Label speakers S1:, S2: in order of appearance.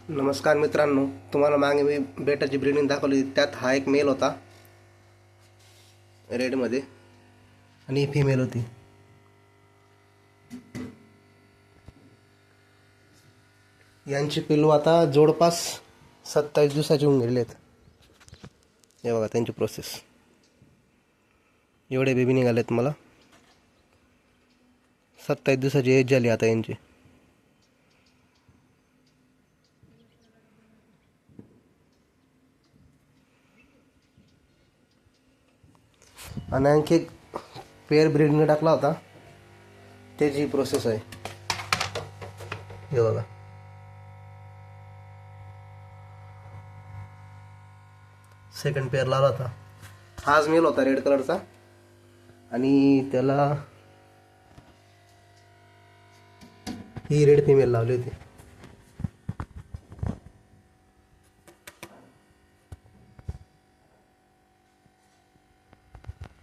S1: नमस्कार मित्रांनो, तुम्हाला मागे मी बेटाची ब्रीडिंग दाखवली. त्यात हा एक मेल होता रेडमध्ये आणि ही फिमेल होती. यांची पिल्लू आता जवळपास 27 दिवसाचे होऊन गेलेले आहेत. हे बघा त्यांची प्रोसेस. एवढे बेबी निघालेत मला. 27 दिवसाची एज झाली आता यांची. आणि आणखी एक पेअर ब्रीडिंग टाकला होता, त्याची प्रोसेस आहे. हे बघा, सेकंड पेअर लावला होता. हाच मेल होता रेड कलरचा आणि त्याला ही रेड फिमेल लावली होती.